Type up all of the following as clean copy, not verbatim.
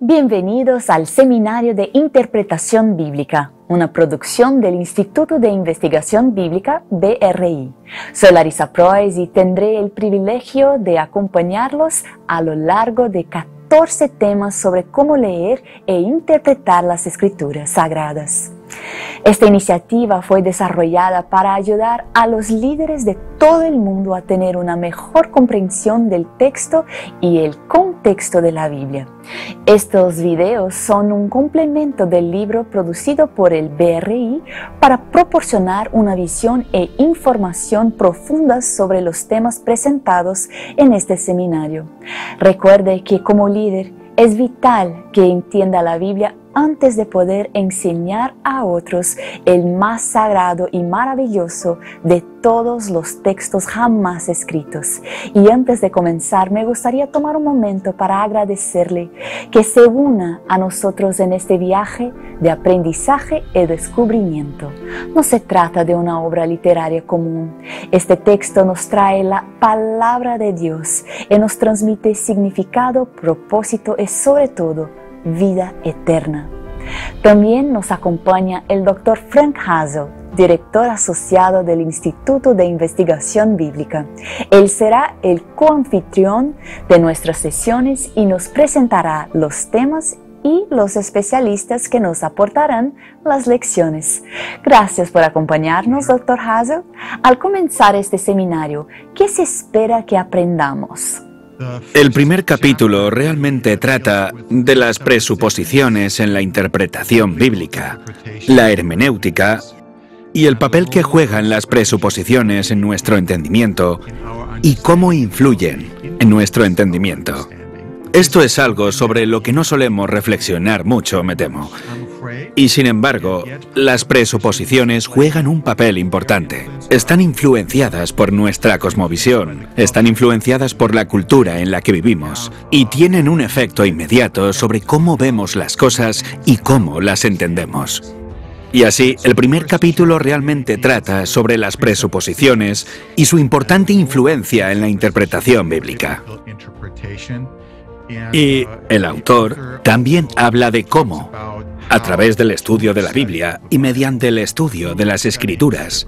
Bienvenidos al Seminario de Interpretación Bíblica, una producción del Instituto de Investigación Bíblica BRI. Soy Larissa Prois y tendré el privilegio de acompañarlos a lo largo de 14 temas sobre cómo leer e interpretar las Escrituras Sagradas. Esta iniciativa fue desarrollada para ayudar a los líderes de todo el mundo a tener una mejor comprensión del texto y el contexto de la Biblia. Estos videos son un complemento del libro producido por el BRI para proporcionar una visión e información profundas sobre los temas presentados en este seminario. Recuerde que como líder es vital que entienda la Biblia antes de poder enseñar a otros el más sagrado y maravilloso de todos los textos jamás escritos. Y antes de comenzar, me gustaría tomar un momento para agradecerle que se una a nosotros en este viaje de aprendizaje y descubrimiento. No se trata de una obra literaria común. Este texto nos trae la palabra de Dios y nos transmite significado, propósito y sobre todo vida eterna. También nos acompaña el Dr. Frank Hazel, director asociado del Instituto de Investigación Bíblica. Él será el coanfitrión de nuestras sesiones y nos presentará los temas y los especialistas que nos aportarán las lecciones. Gracias por acompañarnos, Dr. Hazel. Al comenzar este seminario, ¿qué se espera que aprendamos? El primer capítulo realmente trata de las presuposiciones en la interpretación bíblica, la hermenéutica y el papel que juegan las presuposiciones en nuestro entendimiento y cómo influyen en nuestro entendimiento. Esto es algo sobre lo que no solemos reflexionar mucho, me temo. Y sin embargo, las presuposiciones juegan un papel importante. Están influenciadas por nuestra cosmovisión, están influenciadas por la cultura en la que vivimos y tienen un efecto inmediato sobre cómo vemos las cosas y cómo las entendemos. Y así, el primer capítulo realmente trata sobre las presuposiciones y su importante influencia en la interpretación bíblica. Y el autor también habla de cómo, a través del estudio de la Biblia y mediante el estudio de las Escrituras,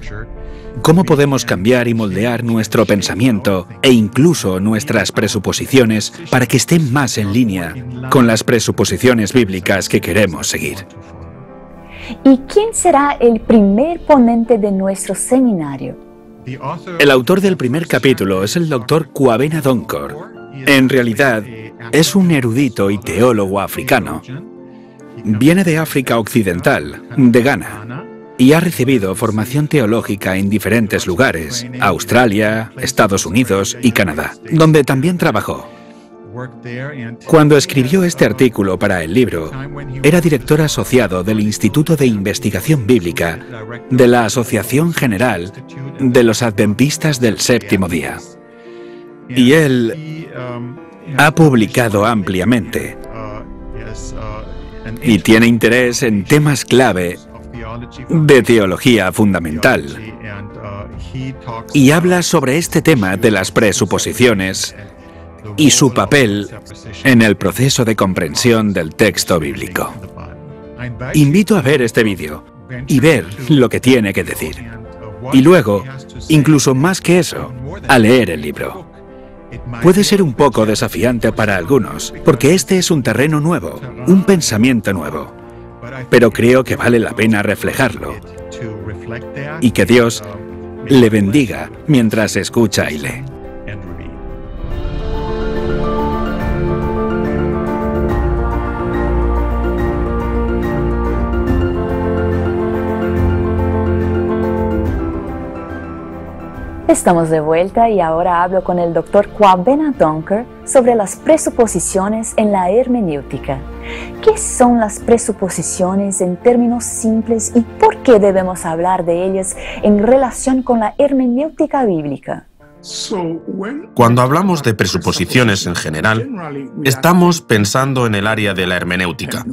cómo podemos cambiar y moldear nuestro pensamiento e incluso nuestras presuposiciones para que estén más en línea con las presuposiciones bíblicas que queremos seguir. ¿Y quién será el primer ponente de nuestro seminario? El autor del primer capítulo es el Dr. Kwabena Donkor. En realidad, es un erudito y teólogo africano. Viene de África Occidental, de Ghana, y ha recibido formación teológica en diferentes lugares, Australia, Estados Unidos y Canadá, donde también trabajó. Cuando escribió este artículo para el libro, era director asociado del Instituto de Investigación Bíblica de la Asociación General de los Adventistas del Séptimo Día. Y él ha publicado ampliamente y tiene interés en temas clave de teología fundamental. Y habla sobre este tema de las presuposiciones y su papel en el proceso de comprensión del texto bíblico. Invito a ver este vídeo y ver lo que tiene que decir. Y luego, incluso más que eso, a leer el libro. Puede ser un poco desafiante para algunos, porque este es un terreno nuevo, un pensamiento nuevo. Pero creo que vale la pena reflejarlo. Y que Dios le bendiga mientras escucha y lee. Estamos de vuelta y ahora hablo con el Dr. Kwabena Donkor sobre las presuposiciones en la hermenéutica. ¿Qué son las presuposiciones en términos simples y por qué debemos hablar de ellas en relación con la hermenéutica bíblica? Cuando hablamos de presuposiciones en general, estamos pensando en el área de la hermenéutica.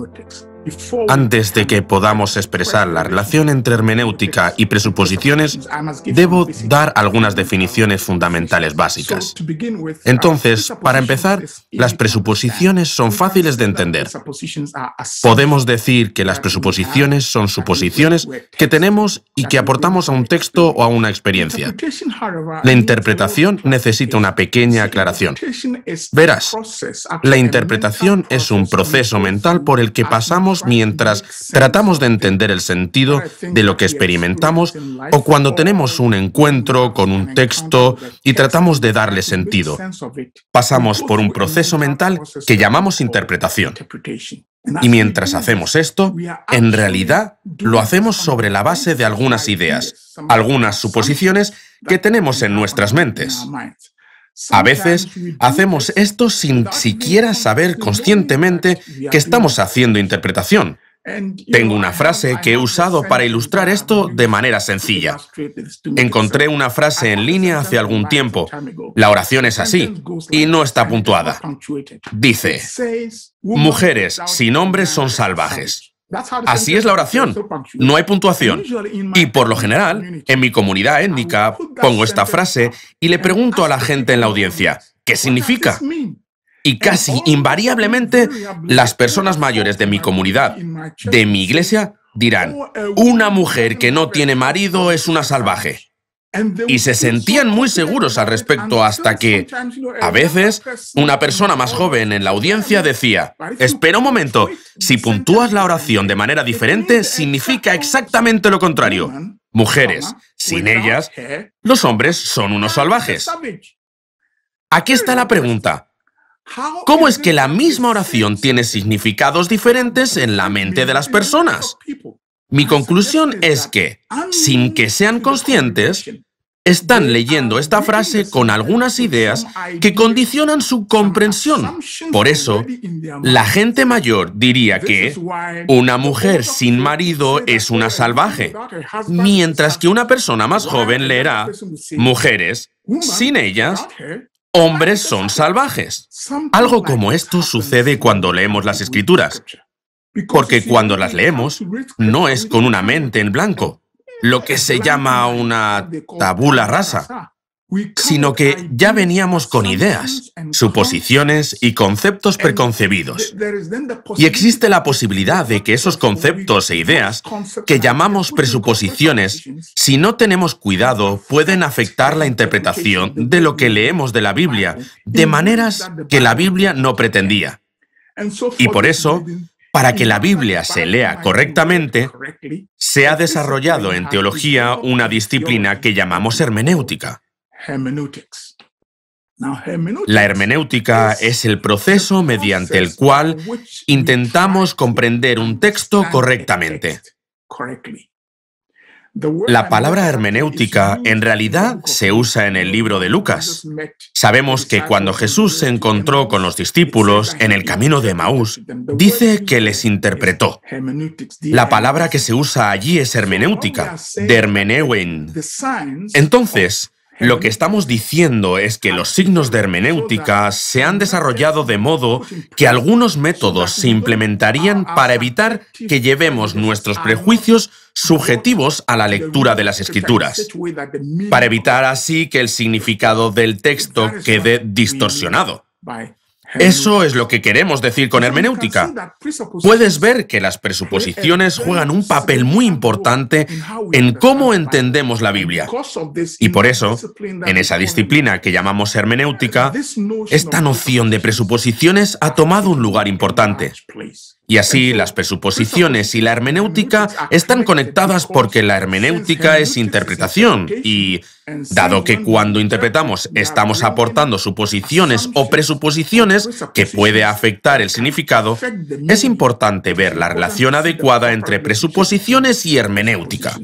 Antes de que podamos expresar la relación entre hermenéutica y presuposiciones, debo dar algunas definiciones fundamentales básicas. Entonces, para empezar, las presuposiciones son fáciles de entender. Podemos decir que las presuposiciones son suposiciones que tenemos y que aportamos a un texto o a una experiencia. La interpretación necesita una pequeña aclaración. Verás, la interpretación es un proceso mental por el que pasamos mientras tratamos de entender el sentido de lo que experimentamos o cuando tenemos un encuentro con un texto y tratamos de darle sentido. Pasamos por un proceso mental que llamamos interpretación. Y mientras hacemos esto, en realidad lo hacemos sobre la base de algunas ideas, algunas suposiciones que tenemos en nuestras mentes. A veces hacemos esto sin siquiera saber conscientemente que estamos haciendo interpretación. Tengo una frase que he usado para ilustrar esto de manera sencilla. Encontré una frase en línea hace algún tiempo. La oración es así, y no está puntuada. Dice, mujeres sin hombres son salvajes. Así es la oración, no hay puntuación. Y por lo general, en mi comunidad étnica, pongo esta frase y le pregunto a la gente en la audiencia, ¿qué significa? Y casi invariablemente, las personas mayores de mi comunidad, de mi iglesia, dirán, una mujer que no tiene marido es una salvaje. Y se sentían muy seguros al respecto hasta que, a veces, una persona más joven en la audiencia decía, espera un momento, si puntúas la oración de manera diferente, significa exactamente lo contrario. Mujeres, sin ellas, los hombres son unos salvajes. Aquí está la pregunta. ¿Cómo es que la misma oración tiene significados diferentes en la mente de las personas? Mi conclusión es que, sin que sean conscientes, están leyendo esta frase con algunas ideas que condicionan su comprensión. Por eso, la gente mayor diría que una mujer sin marido es una salvaje, mientras que una persona más joven leerá, mujeres, sin ellas, hombres son salvajes. Algo como esto sucede cuando leemos las Escrituras. Porque cuando las leemos, no es con una mente en blanco, lo que se llama una tabula rasa, sino que ya veníamos con ideas, suposiciones y conceptos preconcebidos. Y existe la posibilidad de que esos conceptos e ideas, que llamamos presuposiciones, si no tenemos cuidado, pueden afectar la interpretación de lo que leemos de la Biblia, de maneras que la Biblia no pretendía. Y por eso, para que la Biblia se lea correctamente, se ha desarrollado en teología una disciplina que llamamos hermenéutica. La hermenéutica es el proceso mediante el cual intentamos comprender un texto correctamente. La palabra hermenéutica en realidad se usa en el libro de Lucas. Sabemos que cuando Jesús se encontró con los discípulos en el camino de Emaús, dice que les interpretó. La palabra que se usa allí es hermenéutica, de hermeneuein. Entonces, lo que estamos diciendo es que los signos de hermenéutica se han desarrollado de modo que algunos métodos se implementarían para evitar que llevemos nuestros prejuicios subjetivos a la lectura de las Escrituras, para evitar así que el significado del texto quede distorsionado. Eso es lo que queremos decir con hermenéutica. Puedes ver que las presuposiciones juegan un papel muy importante en cómo entendemos la Biblia. Y por eso, en esa disciplina que llamamos hermenéutica, esta noción de presuposiciones ha tomado un lugar importante. Y así, las presuposiciones y la hermenéutica están conectadas porque la hermenéutica es interpretación y, dado que cuando interpretamos estamos aportando suposiciones o presuposiciones que puede afectar el significado, es importante ver la relación adecuada entre presuposiciones y hermenéutica.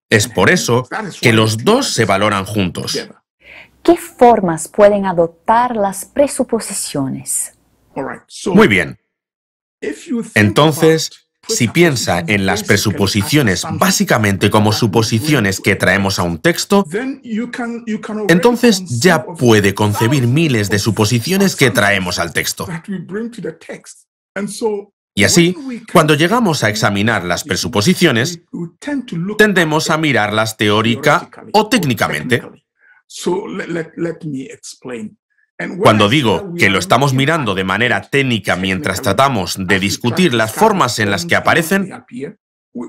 Es por eso que los dos se valoran juntos. ¿Qué formas pueden adoptar las presuposiciones? Muy bien. Entonces, si piensa en las presuposiciones básicamente como suposiciones que traemos a un texto, entonces ya puede concebir miles de suposiciones que traemos al texto. Y así, cuando llegamos a examinar las presuposiciones, tendemos a mirarlas teórica o técnicamente. Cuando digo que lo estamos mirando de manera técnica mientras tratamos de discutir las formas en las que aparecen,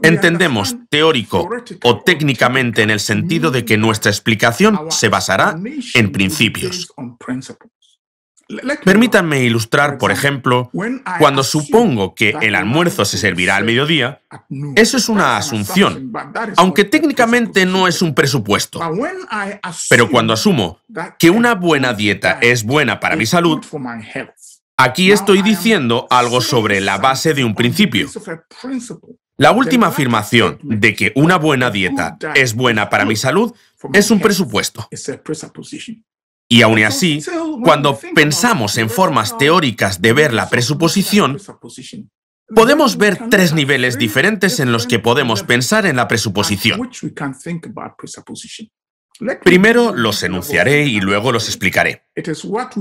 entendemos teórico o técnicamente en el sentido de que nuestra explicación se basará en principios. Permítanme ilustrar, por ejemplo, cuando supongo que el almuerzo se servirá al mediodía, eso es una asunción, aunque técnicamente no es un presupuesto. Pero cuando asumo que una buena dieta es buena para mi salud, aquí estoy diciendo algo sobre la base de un principio. La última afirmación de que una buena dieta es buena para mi salud es un presupuesto. Y aun así, cuando pensamos en formas teóricas de ver la presuposición, podemos ver tres niveles diferentes en los que podemos pensar en la presuposición. Primero los enunciaré y luego los explicaré.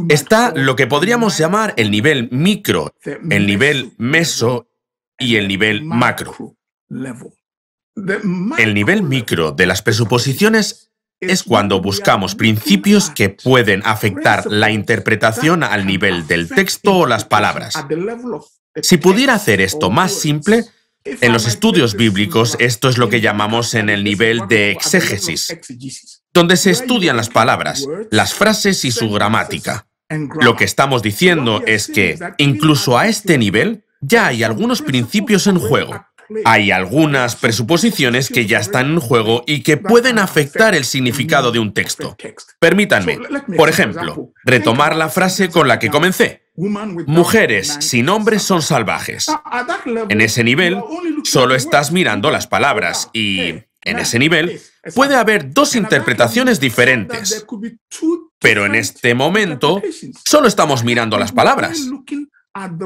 Está lo que podríamos llamar el nivel micro, el nivel meso y el nivel macro. El nivel micro de las presuposiciones es cuando buscamos principios que pueden afectar la interpretación al nivel del texto o las palabras. Si pudiera hacer esto más simple, en los estudios bíblicos esto es lo que llamamos en el nivel de exégesis, donde se estudian las palabras, las frases y su gramática. Lo que estamos diciendo es que, incluso a este nivel, ya hay algunos principios en juego. Hay algunas presuposiciones que ya están en juego y que pueden afectar el significado de un texto. Permítanme, por ejemplo, retomar la frase con la que comencé. Mujeres sin hombres son salvajes. En ese nivel, solo estás mirando las palabras y, en ese nivel, puede haber dos interpretaciones diferentes. Pero en este momento, solo estamos mirando las palabras.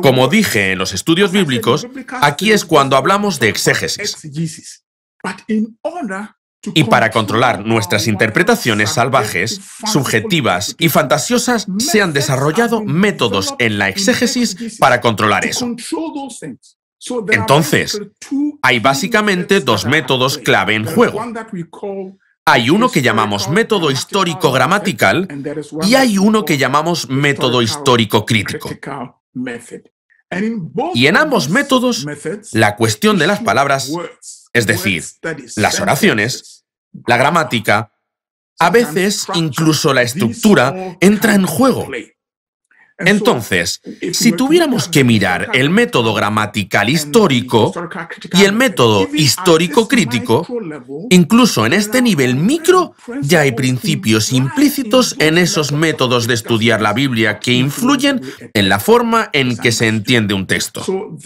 Como dije en los estudios bíblicos, aquí es cuando hablamos de exégesis. Y para controlar nuestras interpretaciones salvajes, subjetivas y fantasiosas, se han desarrollado métodos en la exégesis para controlar eso. Entonces, hay básicamente dos métodos clave en juego. Hay uno que llamamos método histórico-gramatical y hay uno que llamamos método histórico-crítico. Y en ambos métodos, la cuestión de las palabras, es decir, las oraciones, la gramática, a veces incluso la estructura, entra en juego. Entonces, si tuviéramos que mirar el método gramatical histórico y el método histórico crítico, incluso en este nivel micro ya hay principios implícitos en esos métodos de estudiar la Biblia que influyen en la forma en que se entiende un texto.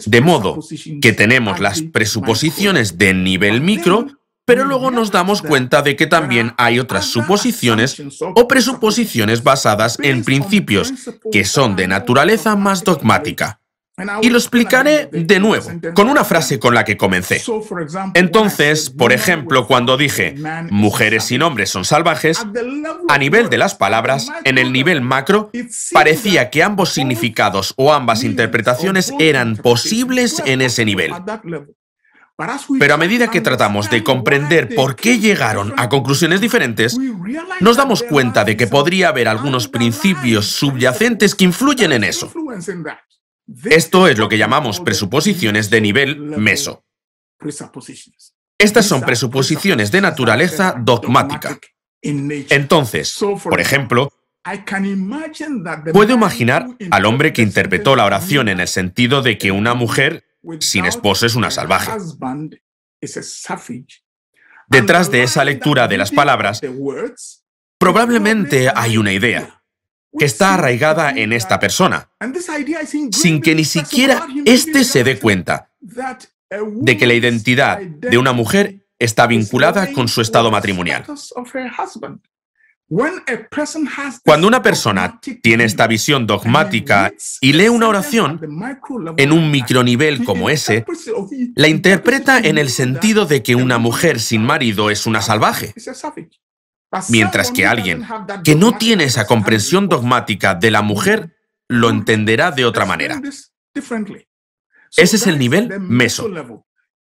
De modo que tenemos las presuposiciones de nivel micro, pero luego nos damos cuenta de que también hay otras suposiciones o presuposiciones basadas en principios que son de naturaleza más dogmática. Y lo explicaré de nuevo, con una frase con la que comencé. Entonces, por ejemplo, cuando dije, mujeres y hombres son salvajes, a nivel de las palabras, en el nivel macro, parecía que ambos significados o ambas interpretaciones eran posibles en ese nivel. Pero a medida que tratamos de comprender por qué llegaron a conclusiones diferentes, nos damos cuenta de que podría haber algunos principios subyacentes que influyen en eso. Esto es lo que llamamos presuposiciones de nivel meso. Estas son presuposiciones de naturaleza dogmática. Entonces, por ejemplo, puedo imaginar al hombre que interpretó la oración en el sentido de que una mujer sin esposo es una salvaje. Detrás de esa lectura de las palabras, probablemente hay una idea que está arraigada en esta persona, sin que ni siquiera éste se dé cuenta de que la identidad de una mujer está vinculada con su estado matrimonial. Cuando una persona tiene esta visión dogmática y lee una oración en un micronivel como ese, la interpreta en el sentido de que una mujer sin marido es una salvaje. Mientras que alguien que no tiene esa comprensión dogmática de la mujer lo entenderá de otra manera. Ese es el nivel meso.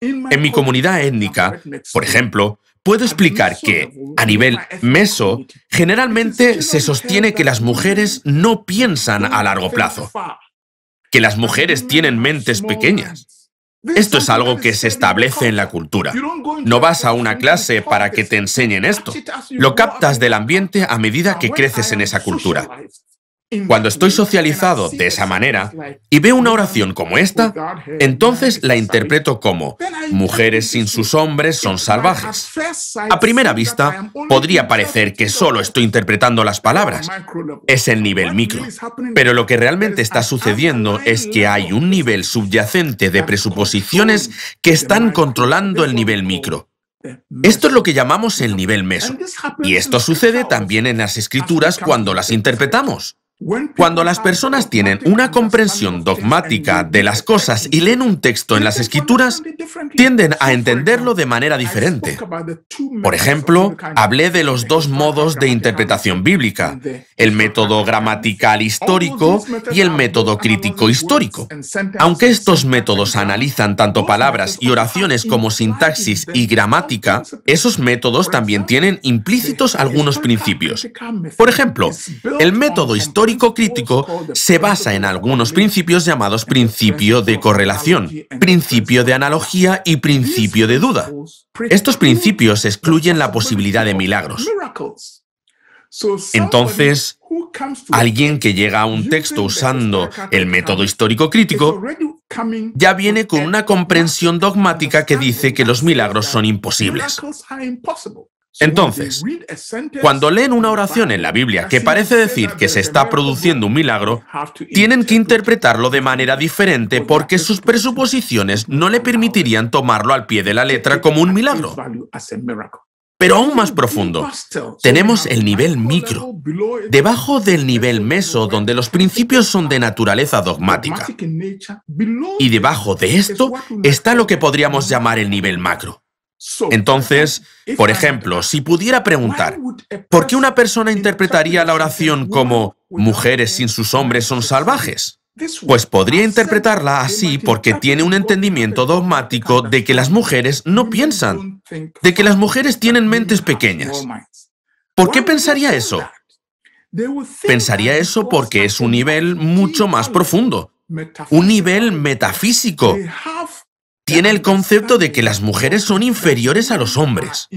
En mi comunidad étnica, por ejemplo, puedo explicar que, a nivel meso, generalmente se sostiene que las mujeres no piensan a largo plazo, que las mujeres tienen mentes pequeñas. Esto es algo que se establece en la cultura. No vas a una clase para que te enseñen esto. Lo captas del ambiente a medida que creces en esa cultura. Cuando estoy socializado de esa manera y veo una oración como esta, entonces la interpreto como mujeres sin sus hombres son salvajes. A primera vista, podría parecer que solo estoy interpretando las palabras. Es el nivel micro. Pero lo que realmente está sucediendo es que hay un nivel subyacente de presuposiciones que están controlando el nivel micro. Esto es lo que llamamos el nivel meso. Y esto sucede también en las escrituras cuando las interpretamos. Cuando las personas tienen una comprensión dogmática de las cosas y leen un texto en las escrituras, tienden a entenderlo de manera diferente. Por ejemplo, hablé de los dos modos de interpretación bíblica, el método gramatical histórico y el método crítico histórico. Aunque estos métodos analizan tanto palabras y oraciones como sintaxis y gramática, esos métodos también tienen implícitos algunos principios. Por ejemplo, el método histórico crítico se basa en algunos principios llamados principio de correlación, principio de analogía y principio de duda. Estos principios excluyen la posibilidad de milagros. Entonces, alguien que llega a un texto usando el método histórico crítico ya viene con una comprensión dogmática que dice que los milagros son imposibles. Entonces, cuando leen una oración en la Biblia que parece decir que se está produciendo un milagro, tienen que interpretarlo de manera diferente porque sus presuposiciones no le permitirían tomarlo al pie de la letra como un milagro. Pero aún más profundo, tenemos el nivel micro, debajo del nivel meso, donde los principios son de naturaleza dogmática. Y debajo de esto está lo que podríamos llamar el nivel macro. Entonces, por ejemplo, si pudiera preguntar, ¿por qué una persona interpretaría la oración como mujeres sin sus hombres son salvajes? Pues podría interpretarla así porque tiene un entendimiento dogmático de que las mujeres no piensan, de que las mujeres tienen mentes pequeñas. ¿Por qué pensaría eso? Pensaría eso porque es un nivel mucho más profundo, un nivel metafísico. Tiene el concepto de que las mujeres son inferiores a los hombres.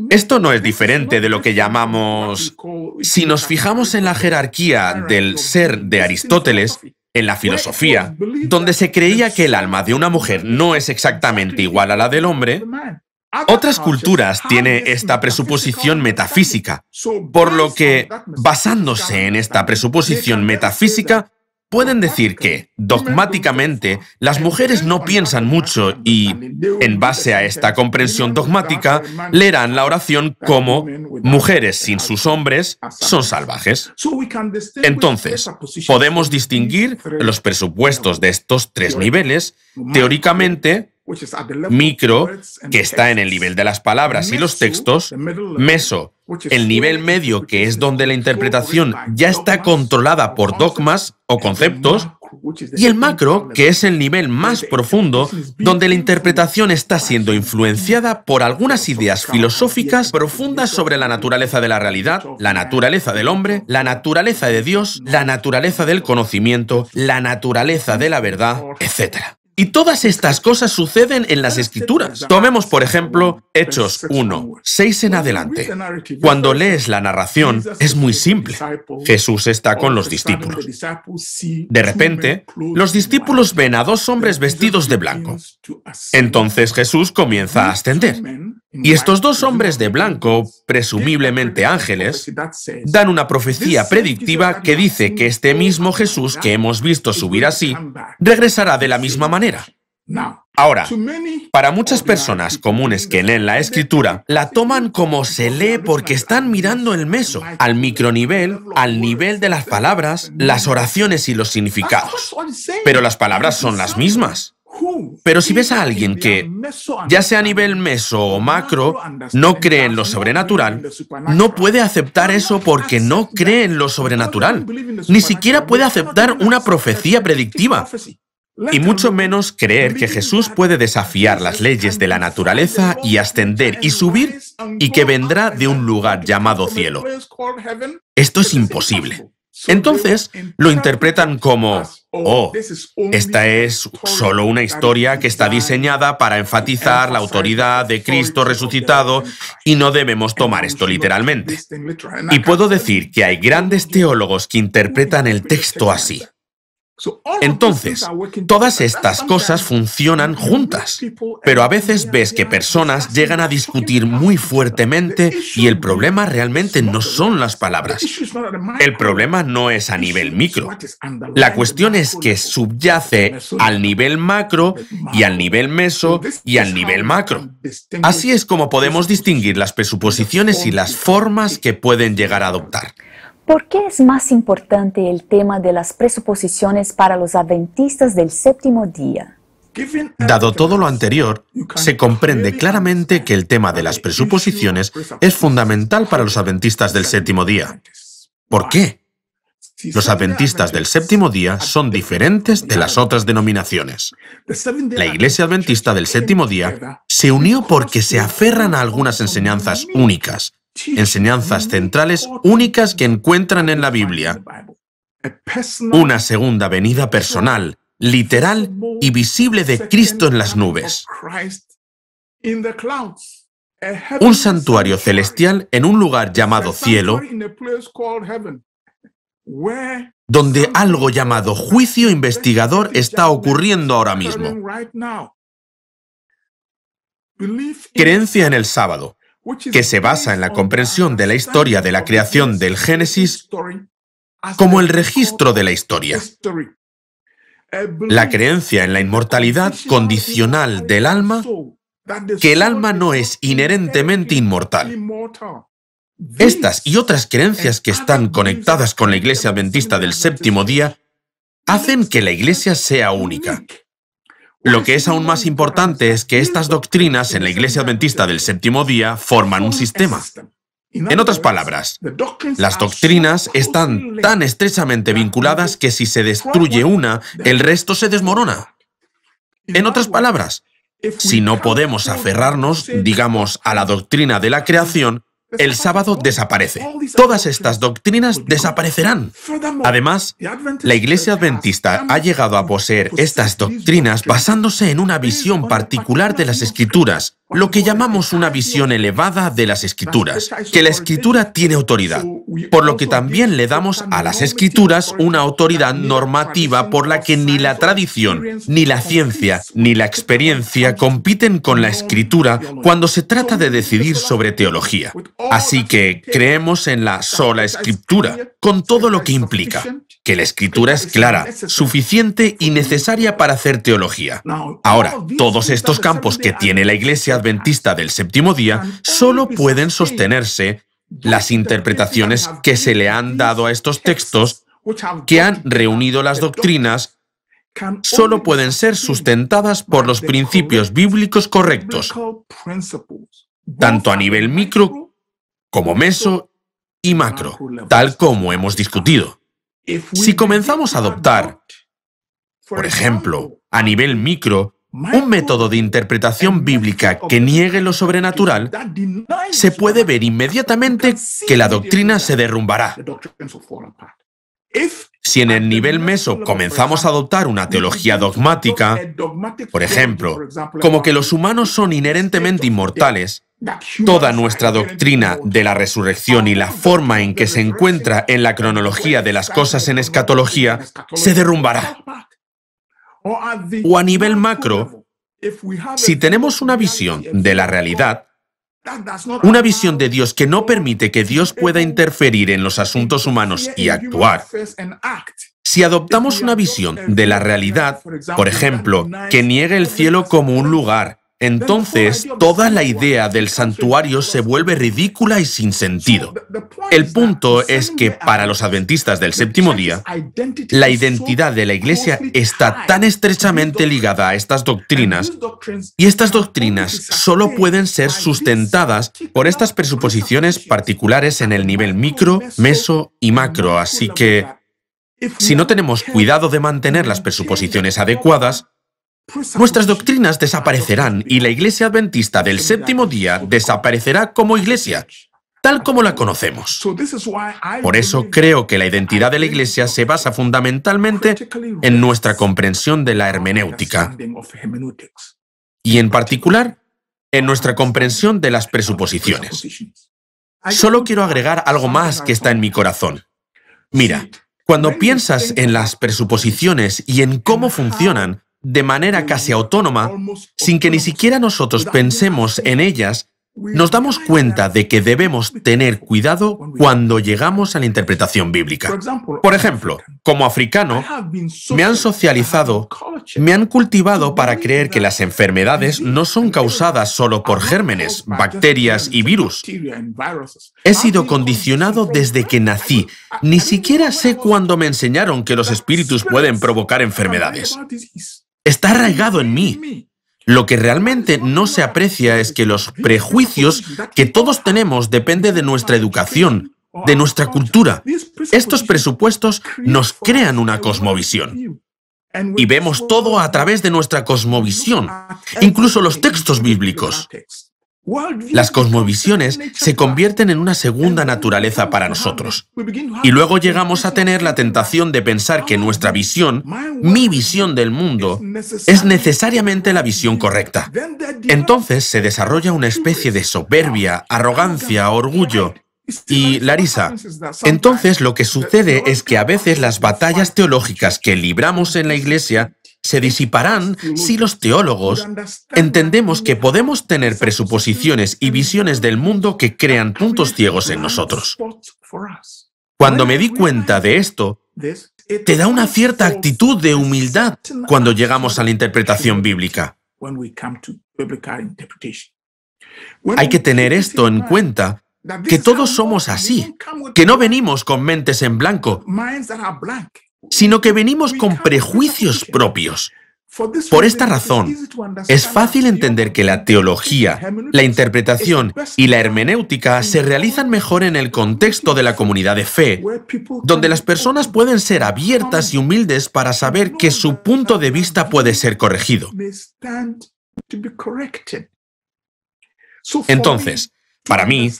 Esto no es diferente de lo que llamamos... Si nos fijamos en la jerarquía del ser de Aristóteles, en la filosofía, donde se creía que el alma de una mujer no es exactamente igual a la del hombre, otras culturas tienen esta presuposición metafísica, por lo que, basándose en esta presuposición metafísica, pueden decir que, dogmáticamente, las mujeres no piensan mucho y, en base a esta comprensión dogmática, leerán la oración como mujeres sin sus hombres son salvajes. Entonces, podemos distinguir los presupuestos de estos tres niveles, teóricamente, micro, que está en el nivel de las palabras y los textos, meso, el nivel medio, que es donde la interpretación ya está controlada por dogmas o conceptos, y el macro, que es el nivel más profundo, donde la interpretación está siendo influenciada por algunas ideas filosóficas profundas sobre la naturaleza de la realidad, la naturaleza del hombre, la naturaleza de Dios, la naturaleza del conocimiento, la naturaleza de la verdad, etc. Y todas estas cosas suceden en las Escrituras. Tomemos, por ejemplo, Hechos 1, 6 en adelante. Cuando lees la narración, es muy simple. Jesús está con los discípulos. De repente, los discípulos ven a dos hombres vestidos de blanco. Entonces Jesús comienza a ascender. Y estos dos hombres de blanco, presumiblemente ángeles, dan una profecía predictiva que dice que este mismo Jesús que hemos visto subir así, regresará de la misma manera. Ahora, para muchas personas comunes que leen la Escritura, la toman como se lee porque están mirando el meso, al micronivel, al nivel de las palabras, las oraciones y los significados. Pero las palabras son las mismas. Pero si ves a alguien que, ya sea a nivel meso o macro, no cree en lo sobrenatural, no puede aceptar eso porque no cree en lo sobrenatural. Ni siquiera puede aceptar una profecía predictiva. y mucho menos creer que Jesús puede desafiar las leyes de la naturaleza y ascender y subir y que vendrá de un lugar llamado cielo. Esto es imposible. Entonces, lo interpretan como, oh, esta es solo una historia que está diseñada para enfatizar la autoridad de Cristo resucitado y no debemos tomar esto literalmente. Y puedo decir que hay grandes teólogos que interpretan el texto así. Entonces, todas estas cosas funcionan juntas, pero a veces ves que personas llegan a discutir muy fuertemente y el problema realmente no son las palabras. El problema no es a nivel micro. La cuestión es que subyace al nivel macro y al nivel meso y al nivel macro. Así es como podemos distinguir las presuposiciones y las formas que pueden llegar a adoptar. ¿Por qué es más importante el tema de las presuposiciones para los adventistas del séptimo día? Dado todo lo anterior, se comprende claramente que el tema de las presuposiciones es fundamental para los adventistas del séptimo día. ¿Por qué? Los adventistas del séptimo día son diferentes de las otras denominaciones. La Iglesia Adventista del séptimo día se unió porque se aferran a algunas enseñanzas únicas, enseñanzas centrales únicas que encuentran en la Biblia. Una segunda venida personal, literal y visible de Cristo en las nubes. Un santuario celestial en un lugar llamado cielo, donde algo llamado juicio investigador está ocurriendo ahora mismo. Creencia en el sábado, que se basa en la comprensión de la historia de la creación del Génesis como el registro de la historia. La creencia en la inmortalidad condicional del alma, que el alma no es inherentemente inmortal. Estas y otras creencias que están conectadas con la Iglesia Adventista del séptimo día hacen que la Iglesia sea única. Lo que es aún más importante es que estas doctrinas en la Iglesia Adventista del séptimo día forman un sistema. En otras palabras, las doctrinas están tan estrechamente vinculadas que si se destruye una, el resto se desmorona. En otras palabras, si no podemos aferrarnos, digamos, a la doctrina de la creación, el sábado desaparece. Todas estas doctrinas desaparecerán. Además, la Iglesia Adventista ha llegado a poseer estas doctrinas basándose en una visión particular de las Escrituras, lo que llamamos una visión elevada de las Escrituras, que la Escritura tiene autoridad, por lo que también le damos a las Escrituras una autoridad normativa por la que ni la tradición, ni la ciencia, ni la experiencia compiten con la Escritura cuando se trata de decidir sobre teología. Así que creemos en la sola Escritura, con todo lo que implica, que la Escritura es clara, suficiente y necesaria para hacer teología. Ahora, todos estos campos que tiene la Iglesia Adventista del séptimo día solo pueden sostenerse las interpretaciones que se le han dado a estos textos, que han reunido las doctrinas, solo pueden ser sustentadas por los principios bíblicos correctos, tanto a nivel micro como meso y macro, tal como hemos discutido. Si comenzamos a adoptar, por ejemplo, a nivel micro, un método de interpretación bíblica que niegue lo sobrenatural, se puede ver inmediatamente que la doctrina se derrumbará. Si en el nivel meso comenzamos a adoptar una teología dogmática, por ejemplo, como que los humanos son inherentemente inmortales, toda nuestra doctrina de la resurrección y la forma en que se encuentra en la cronología de las cosas en escatología se derrumbará. O a nivel macro, si tenemos una visión de la realidad, una visión de Dios que no permite que Dios pueda interferir en los asuntos humanos y actuar, si adoptamos una visión de la realidad, por ejemplo, que niegue el cielo como un lugar, entonces toda la idea del santuario se vuelve ridícula y sin sentido. El punto es que para los adventistas del séptimo día, la identidad de la Iglesia está tan estrechamente ligada a estas doctrinas, y estas doctrinas solo pueden ser sustentadas por estas presuposiciones particulares en el nivel micro, meso y macro, así que Si no tenemos cuidado de mantener las presuposiciones adecuadas, nuestras doctrinas desaparecerán y la Iglesia Adventista del Séptimo Día desaparecerá como iglesia, tal como la conocemos. Por eso creo que la identidad de la Iglesia se basa fundamentalmente en nuestra comprensión de la hermenéutica y, en particular, en nuestra comprensión de las presuposiciones. Solo quiero agregar algo más que está en mi corazón. Mira, cuando piensas en las presuposiciones y en cómo funcionan de manera casi autónoma, sin que ni siquiera nosotros pensemos en ellas, nos damos cuenta de que debemos tener cuidado cuando llegamos a la interpretación bíblica. Por ejemplo, como africano, me han socializado, me han cultivado para creer que las enfermedades no son causadas solo por gérmenes, bacterias y virus. He sido condicionado desde que nací. Ni siquiera sé cuándo me enseñaron que los espíritus pueden provocar enfermedades. Está arraigado en mí. Lo que realmente no se aprecia es que los prejuicios que todos tenemos dependen de nuestra educación, de nuestra cultura. Estos presupuestos nos crean una cosmovisión. Y vemos todo a través de nuestra cosmovisión, incluso los textos bíblicos. Las cosmovisiones se convierten en una segunda naturaleza para nosotros. Y luego llegamos a tener la tentación de pensar que nuestra visión, mi visión del mundo, es necesariamente la visión correcta. Entonces se desarrolla una especie de soberbia, arrogancia, orgullo. Y, Larisa, entonces lo que sucede es que a veces las batallas teológicas que libramos en la Iglesia se disiparán si los teólogos entendemos que podemos tener presuposiciones y visiones del mundo que crean puntos ciegos en nosotros. Cuando me di cuenta de esto, te da una cierta actitud de humildad cuando llegamos a la interpretación bíblica. Hay que tener esto en cuenta, que todos somos así, que no venimos con mentes en blanco, sino que venimos con prejuicios propios. Por esta razón, es fácil entender que la teología, la interpretación y la hermenéutica se realizan mejor en el contexto de la comunidad de fe, donde las personas pueden ser abiertas y humildes para saber que su punto de vista puede ser corregido. Entonces, para mí,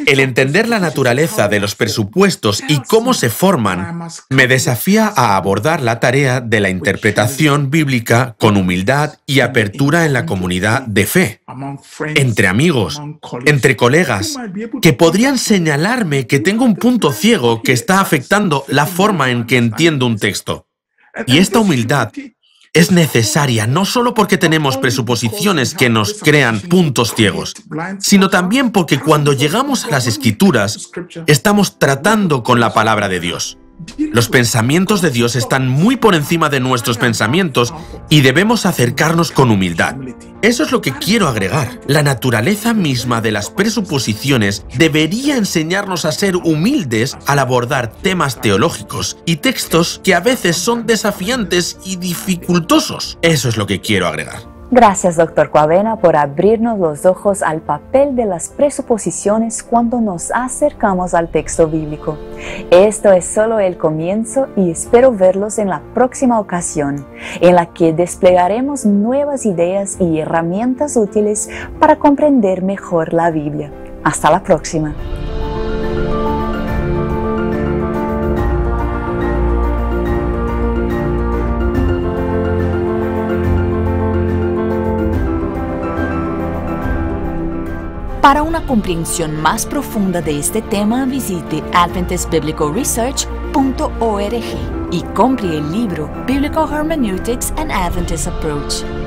el entender la naturaleza de los presupuestos y cómo se forman me desafía a abordar la tarea de la interpretación bíblica con humildad y apertura en la comunidad de fe, entre amigos, entre colegas, que podrían señalarme que tengo un punto ciego que está afectando la forma en que entiendo un texto. Y esta humildad es necesaria no solo porque tenemos presuposiciones que nos crean puntos ciegos, sino también porque cuando llegamos a las Escrituras, estamos tratando con la palabra de Dios. Los pensamientos de Dios están muy por encima de nuestros pensamientos y debemos acercarnos con humildad. Eso es lo que quiero agregar. La naturaleza misma de las presuposiciones debería enseñarnos a ser humildes al abordar temas teológicos y textos que a veces son desafiantes y dificultosos. Eso es lo que quiero agregar. Gracias, Dr. Coavena, por abrirnos los ojos al papel de las presuposiciones cuando nos acercamos al texto bíblico. Esto es solo el comienzo y espero verlos en la próxima ocasión, en la que desplegaremos nuevas ideas y herramientas útiles para comprender mejor la Biblia. Hasta la próxima. Para una comprensión más profunda de este tema, visite adventistbiblicalresearch.org y compre el libro Biblical Hermeneutics and Adventist Approach.